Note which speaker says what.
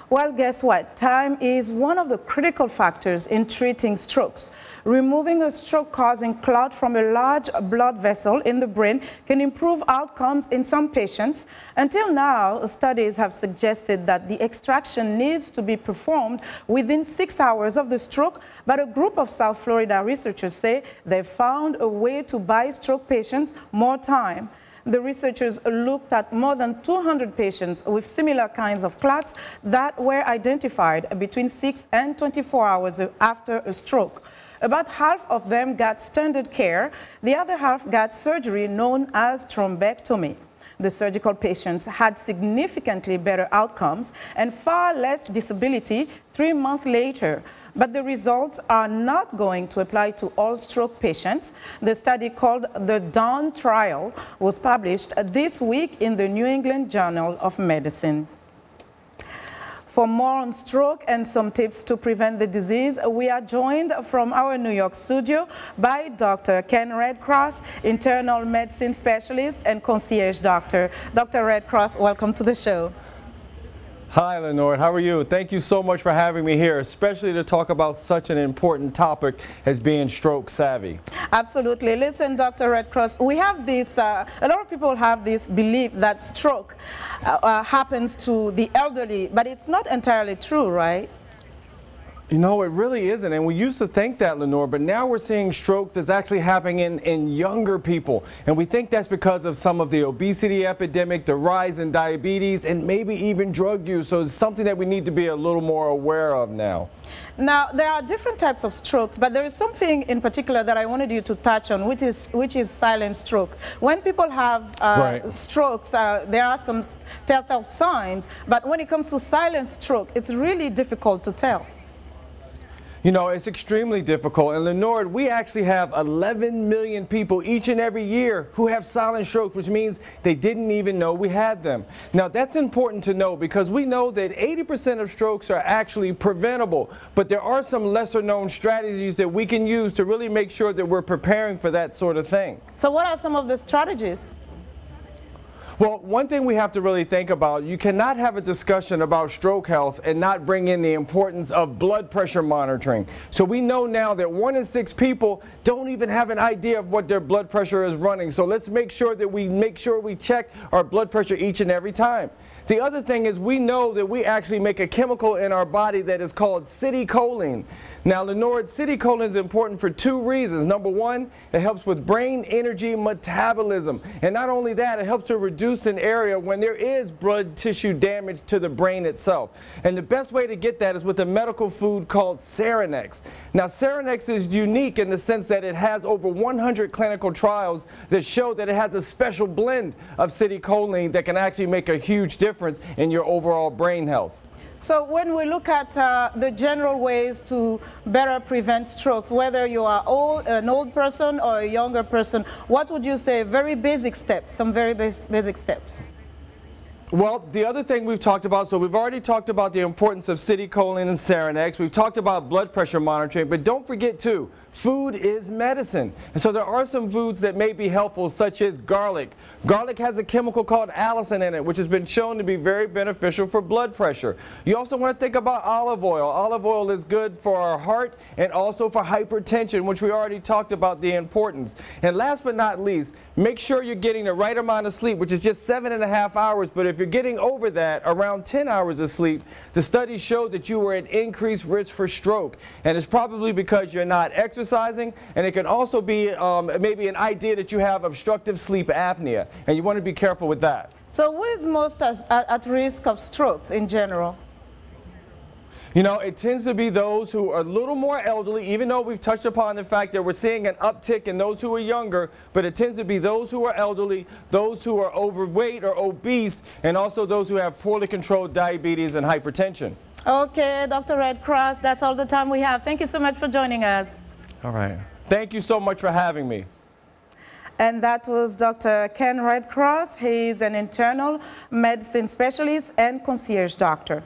Speaker 1: Well, guess what? Time is one of the critical factors in treating strokes. Removing a stroke-causing clot from a large blood vessel in the brain can improve outcomes in some patients. Until now, studies have suggested that the extraction needs to be performed within 6 hours of the stroke, but a group of South Florida researchers say they found a way to buy stroke patients more time. The researchers looked at more than 200 patients with similar kinds of clots that were identified between 6 and 24 hours after a stroke. About half of them got standard care. The other half got surgery known as thrombectomy. The surgical patients had significantly better outcomes and far less disability 3 months later. But the results are not going to apply to all stroke patients. The study called the DAWN trial was published this week in the New England Journal of Medicine. For more on stroke and some tips to prevent the disease, we are joined from our New York studio by Dr. Ken Redcross, internal medicine specialist and concierge doctor. Dr. Redcross, welcome to the show.
Speaker 2: Hi, Linord. How are you? Thank you so much for having me here, especially to talk about such an important topic as being stroke savvy.
Speaker 1: Absolutely. Listen, Dr. Redcross, we have this, a lot of people have this belief that stroke happens to the elderly, but it's not entirely true, right?
Speaker 2: You know, it really isn't, and we used to think that, Lenore, but now we're seeing strokes that's actually happening in younger people, and we think that's because of some of the obesity epidemic, the rise in diabetes, and maybe even drug use, so it's something that we need to be a little more aware of now.
Speaker 1: Now, there are different types of strokes, but there is something in particular that I wanted you to touch on, which is silent stroke. When people have strokes, there are some telltale signs, but when it comes to silent stroke, it's really difficult to tell.
Speaker 2: You know, it's extremely difficult. And Linord, we actually have 11 million people each and every year who have silent strokes, which means they didn't even know we had them. Now, that's important to know because we know that 80% of strokes are actually preventable, but there are some lesser known strategies that we can use to really make sure that we're preparing for that sort of thing.
Speaker 1: So what are some of the strategies?
Speaker 2: Well, one thing we have to really think about, you cannot have a discussion about stroke health and not bring in the importance of blood pressure monitoring. So we know now that 1 in 6 people don't even have an idea of what their blood pressure is running. So let's make sure that we check our blood pressure each and every time. The other thing is we know that we actually make a chemical in our body that is called acetylcholine. Now, Linord, acetylcholine is important for 2 reasons. Number 1, it helps with brain energy metabolism. And not only that, it helps to reduce an area when there is blood tissue damage to the brain itself. And the best way to get that is with a medical food called Serenex. Now, Serenex is unique in the sense that it has over 100 clinical trials that show that it has a special blend of acetylcholine that can actually make a huge difference in your overall brain health.
Speaker 1: So when we look at the general ways to better prevent strokes, whether you are an old person or a younger person, what would you say very basic steps, some very basic steps?
Speaker 2: Well, the other thing we've talked about, so we've already talked about the importance of acetylcholine and Serenex. We've talked about blood pressure monitoring, but don't forget too, food is medicine. And so there are some foods that may be helpful, such as garlic. Garlic has a chemical called allicin in it, which has been shown to be very beneficial for blood pressure. You also want to think about olive oil. Olive oil is good for our heart and also for hypertension, which we already talked about the importance. And last but not least, make sure you're getting the right amount of sleep, which is just 7.5 hours. But if you're getting over that, around 10 hours of sleep, the studies show that you are at increased risk for stroke. And it's probably because you're not exercising, and it can also be maybe an idea that you have obstructive sleep apnea, and you want to be careful with that.
Speaker 1: So who is most at risk of strokes in general?
Speaker 2: You know, it tends to be those who are a little more elderly, even though we've touched upon the fact that we're seeing an uptick in those who are younger, but it tends to be those who are elderly, those who are overweight or obese, and also those who have poorly controlled diabetes and hypertension.
Speaker 1: Okay, Dr. Redcross, that's all the time we have. Thank you so much for joining us.
Speaker 2: All right. Thank you so much for having me.
Speaker 1: And that was Dr. Ken Redcross. He is an internal medicine specialist and concierge doctor.